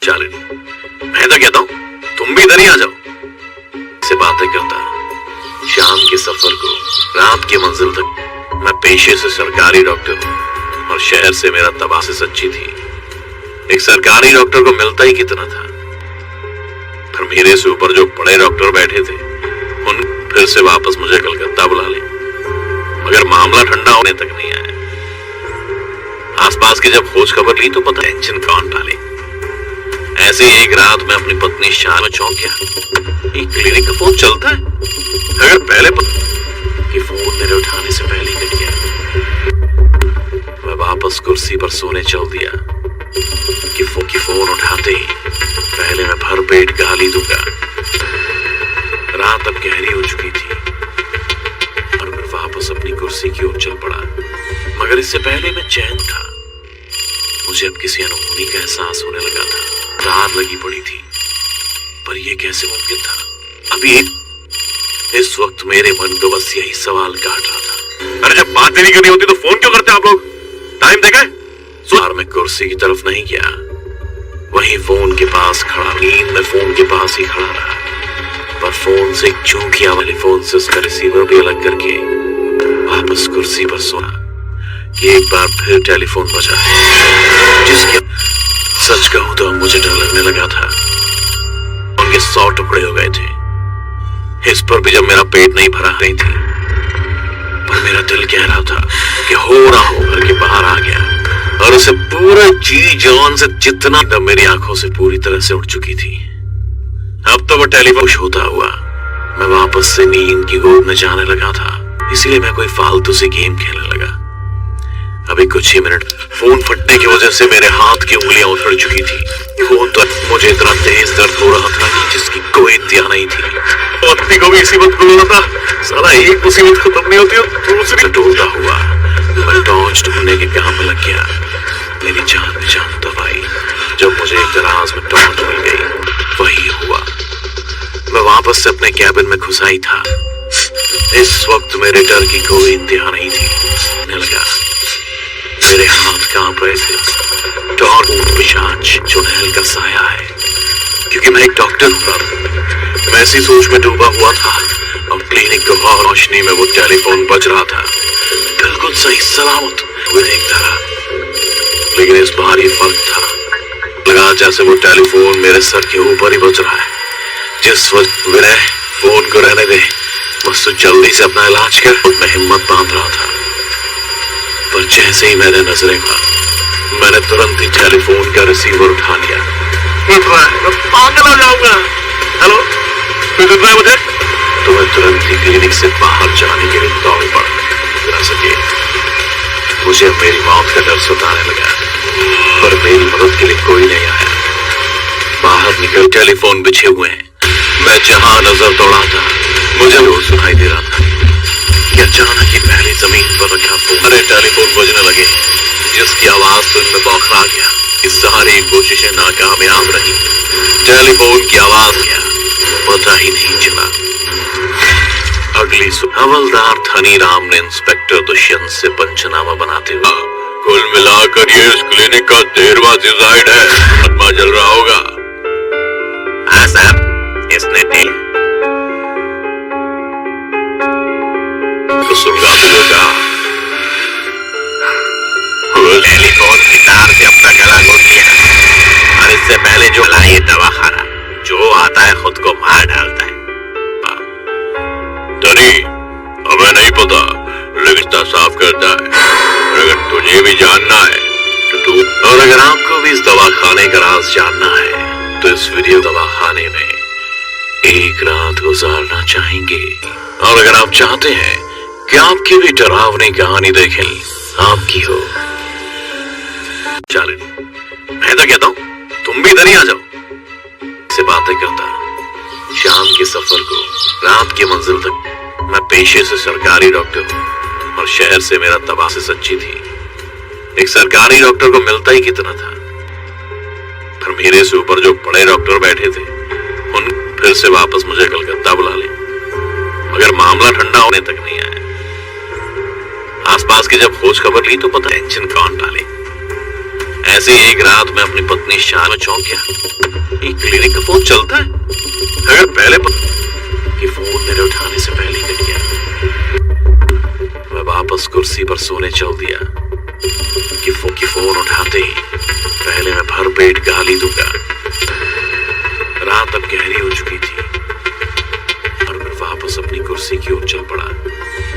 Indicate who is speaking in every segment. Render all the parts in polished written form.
Speaker 1: शालिनी, मैं तो कहता हूँ तुम भी इधर ही आ जाओ। से बातें करता शाम के सफर को रात की मंजिल तक। मैं पेशे से सरकारी डॉक्टर हूँ और शहर से मेरा तबाह से सच्ची थी। एक सरकारी डॉक्टर को मिलता ही कितना था, पर मेरे से ऊपर जो बड़े डॉक्टर बैठे थे उन फिर से वापस मुझे कलकत्ता बुला ले, मगर मामला ठंडा होने तक नहीं आया। आसपास की जब खोज खबर ली तो पता टेंशन कौन डाले। ऐसे ही एक रात में अपनी पत्नी शान में चौंक गया। एक क्लिनिक का फोन चलता है, अगर पहले कि फोन मेरे उठाने से पहले ही कट गया। मैं वापस कुर्सी पर सोने चल दिया कि फोन उठाते ही पहले मैं भर पेट गाली दूंगा। रात अब गहरी हो चुकी थी और मैं वापस अपनी कुर्सी की ओर चल पड़ा, मगर इससे पहले मैं चैन था। मुझे अब किसी अनहोनी का एहसास होने लगा था। रात लगी पड़ी थी, पर यह कैसे मुमकिन था? अभी इस वक्त मेरे मन को बस यही सवाल काट रहा था। अरे जब बात नहीं करनी होती तो फोन क्यों करते आप लोग? टाइम देखा? सुधार में कुर्सी की तरफ नहीं गया, वहीं फोन के पास खड़ा। नींद में फोन के पास ही खड़ा रहा, पर फोन से एक चूंकिया वाले फोन से उसका रिसीवर भी अलग करके वापस कुर्सी पर सोना कि एक बार फिर टेलीफोन बजा, जिसके सच कहूं तो मुझे डर लगने लगा था। उनके 100 टुकड़े हो गए थे। इस पर भी जब मेरा पेट नहीं भरा नहीं थी, पर मेरा दिल कह रहा था कि हो रहा हो करके बाहर आ गया, और उसे पूरे जी जान से जितना तब मेरी आंखों से पूरी तरह से उठ चुकी थी। अब तो वो टेलीफोन होता हुआ मैं वापस से नींद की गोद में जाने लगा था, इसीलिए मैं कोई फालतू से गेम खेलने लगा। अभी कुछ ही मिनट फोन फटने की वजह से मेरे हाथ की उंगलियां उखड़ चुकी थी। फोन तो मुझे इतना तेज दर्द हो रहा था जिसकी कोई इंतहा नहीं थी। पत्नी को भी इसी वक्त बोला था, साला एक मुसीबत खत्म नहीं होती और दूसरी टूटता हुआ मैं टॉर्च ढूंढने के काम में लग गया। मेरी जान में जान तब आई जब मुझे एक दराज में टॉर्च मिल गई। वही हुआ, मैं वापस से अपने कैबिन में घुसाई था। इस वक्त मेरे डर की कोई इंतहा नहीं थी। लगा मेरे हाथ कांप रहे थे। टॉर्च पिशाच चुड़ैल का साया है, क्योंकि मैं एक डॉक्टर हूँ। मैं ऐसी सोच में डूबा हुआ था और क्लिनिक को और रोशनी में वो टेलीफोन बज रहा था। बिल्कुल सही सलामत हुए देखता रहा, लेकिन इस बार ये फर्क था। लगा जैसे वो टेलीफोन मेरे सर के ऊपर ही बज रहा है। जिस वक्त विनय फोन को रहने दे, बस तो जल्दी से अपना इलाज कर, मैं हिम्मत बांध रहा था। पर जैसे ही मैंने नजरें पा, मैंने तुरंत ही टेलीफोन का रिसीवर उठा लिया। मैं पागल हो जाऊंगा। हेलो, कोई सुन रहा है मुझे? तो मैं तुरंत ही क्लिनिक से बाहर जाने के लिए दौड़ पड़ा। ना सके मुझे मेरी मौत का डर सताने लगा, पर मेरी मदद के लिए कोई नहीं आया। बाहर निकल टेलीफोन बिछे हुए हैं। मैं जहां नजर दौड़ा था मुझे वो सुनाई दे रहा था कि अचानक ही पहली जमीन पर रखा फोन मेरे टेलीफोन बजने लगे, जिसकी आवाज सुन में बौखला गया। इस सारी कोशिशें नाकामयाब रही। टेलीफोन की आवाज क्या पता ही नहीं चला। अगली सुबह हवलदार धनी राम ने इंस्पेक्टर दुष्यंत से पंचनामा बनाते हुए, कुल मिलाकर ये इस क्लिनिक का 13वां सुसाइड है। आत्मा जल रहा होगा। हाँ साहब, इसने सुलगा होगा। टेलीफोन की तार से अपना गला घोट लिया, और इससे पहले जो ये दवाखाना जो आता है खुद को मार डालता है। धनी, हमें नहीं पता, रिश्ता साफ करता है। अगर तुझे भी जानना है तो तू, और अगर आपको भी इस दवाखाने का राज जानना है तो इस वीडियो दवाखाने में एक रात गुजारना चाहेंगे। और अगर आप चाहते हैं कि आपकी भी डरावनी कहानी देखें, आपकी हो। शालिनी, मैं तो कहता हूँ तुम भी इधर ही आ जाओ। से बातें करता शाम के सफर को रात की मंजिल तक। मैं पेशे से सरकारी डॉक्टर हूँ और शहर से मेरा तबाह से सच्ची थी। एक सरकारी डॉक्टर को मिलता ही कितना था, पर मेरे से ऊपर जो बड़े डॉक्टर बैठे थे उन फिर से वापस मुझे कलकत्ता बुला ले, मगर मामला ठंडा होने तक नहीं आया। आसपास की जब खोज खबर ली तो पता टेंशन कौन डाले। ऐसे ही एक रात मैं अपनी पत्नी शान में चौंक गया। ये क्लिनिक का फोन चलता है? अगर पहले कि फोन मेरे उठाने से पहले ही कट गया। मैं वापस कुर्सी पर सोने चल दिया कि फोन उठाते ही पहले मैं भर पेट गाली दूंगा। रात अब गहरी हो चुकी थी और मैं वापस अपनी कुर्सी की ओर चल पड़ा,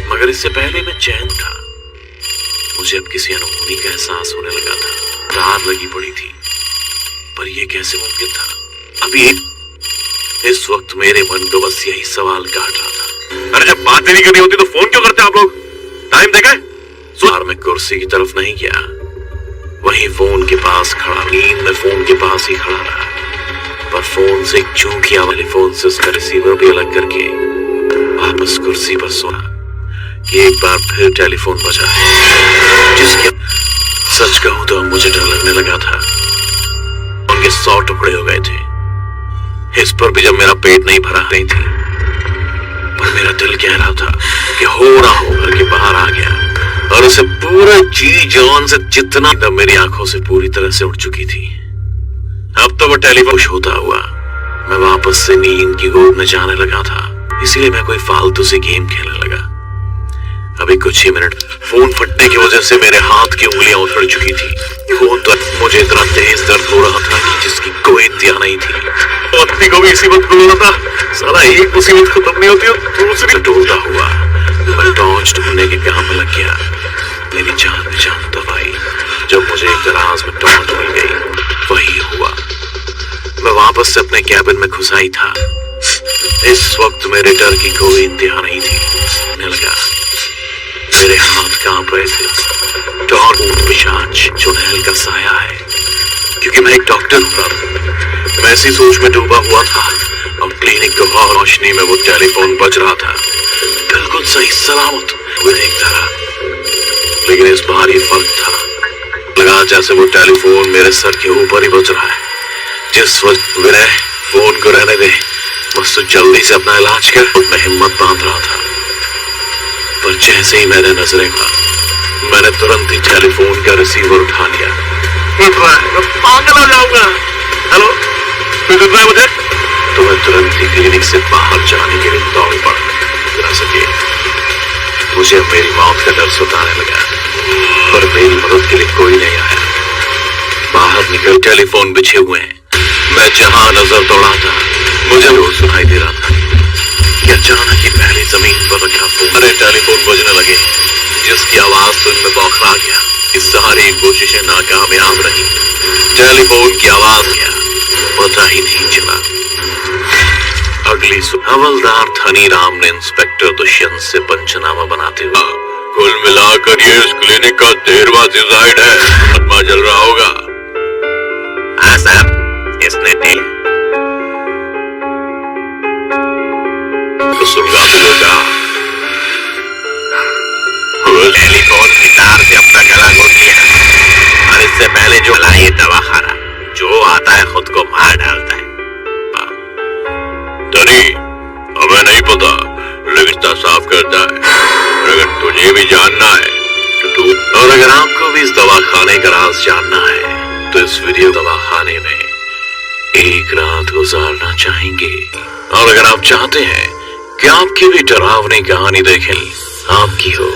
Speaker 1: मगर इससे पहले मैं चैन था। मुझे अब किसी अनहोनी का एहसास होने लगा था। रात लगी पड़ी थी, पर यह कैसे मुमकिन था? अभी इस वक्त मेरे मन को बस यही सवाल काट रहा था। अरे जब बात नहीं करनी होती तो फोन क्यों करते आप लोग? टाइम देखा? मैं कुर्सी की तरफ नहीं गया, वहीं फोन के पास खड़ा। नींद में फोन के पास ही खड़ा रहा, पर फोन से एक चूकिया वाले फोन से उसका रिसीवर भी अलग करके वापस कुर्सी पर सोना कि एक बार फिर टेलीफोन बजा, जिसके सच कहूं तो मुझे डर लगने लगा था। उनके 100 टुकड़े हो गए थे। इस पर भी जब मेरा पेट नहीं भरा नहीं थी, पर मेरा दिल कह रहा था कि हो ना हो करके बाहर आ गया, और उसे पूरा जी जान से जितना दम मेरी आंखों से पूरी तरह से उड़ चुकी थी। अब तो वो टेलीफोन होता हुआ मैं वापस से नींद की गोद में जाने लगा था, इसीलिए मैं कोई फालतू से गेम खेलने लगा। अभी कुछ ही मिनट फोन फटने की वजह से मेरे हाथ की उंगलियां उखड़ चुकी थी। फोन तो मुझे इतना तेज दर्द हो रहा था कि जिसकी कोई इंतहा नहीं थी। पत्नी को भी इसी वक्त बोला था, साला एक मुसीबत खत्म नहीं होती और दूसरी टूटता हुआ मैं टॉर्च ढूंढने के काम में लग गया। मेरी जान में जान तब आई जब मुझे एक दराज में टॉर्च मिल गई। वही हुआ, मैं वापस से अपने कैबिन में घुसाई था। इस वक्त मेरे डर की कोई इंतहा नहीं थी। लगा मेरे हाथ कांप रहे थे। टॉर्च पिशाच चुड़ैल का साया है, क्योंकि मैं एक डॉक्टर हूँ। मैं ऐसी सोच में डूबा हुआ था और क्लिनिक की रोशनी में वो टेलीफोन बज रहा था, बिल्कुल सही सलामत वो देखता रहा। लेकिन इस बार ये फर्क था, लगा जैसे वो टेलीफोन मेरे सर के ऊपर ही बज रहा है। जिस वक्त विनय फोन को रहने दे, बस तो जल्दी से अपना इलाज कर, मैं हिम्मत बांध रहा था। पर जैसे ही मैंने नजरें मारी, मैंने तुरंत ही टेलीफोन का रिसीवर उठा लिया। मैं पागल हो जाऊंगा। हेलो, कोई सुन रहा है मुझे? तो मैं तुरंत ही क्लिनिक से बाहर जाने के लिए दौड़ पड़ा। बिना सके मुझे मेरी मौत का डर सताने लगा, पर मेरी मदद के लिए कोई नहीं आया। बाहर निकल टेलीफोन बिछे हुए हैं। मैं जहां नजर दौड़ाता मुझे रोज सुनाई दे रहा था कि अचानक ही पहले जमीन पर रखा फोन मेरे टेलीफोन बजने लगे, जिसकी आवाज सुन में बौखला गया। इस सारी कोशिशें नाकामयाब रही। टेलीफोन की आवाज क्या पता ही नहीं चला। अगली हवलदार धनी राम ने इंस्पेक्टर दुष्यंत से पंचनामा बनाते हुए, कुल मिलाकर ये इस क्लिनिक का 13वां सुसाइड है। आत्मा जल रहा होगा। हाँ साहब, इसने तो सुलगा मिलेगा। टेलीफोन की तार से अपना गला घोट लिया, और इससे पहले जो ये दवा खाना जो आता है खुद को मार डालता है। धनी, हमें नहीं पता, रिश्ता साफ करता है। अगर तुझे भी जानना है तो तू, और अगर आपको भी इस दवाखाने का राज जानना है तो इस वीडियो दवाखाने में एक रात गुजारना चाहेंगे। और अगर आप चाहते हैं कि आपकी भी डरावनी कहानी देखें, आपकी हो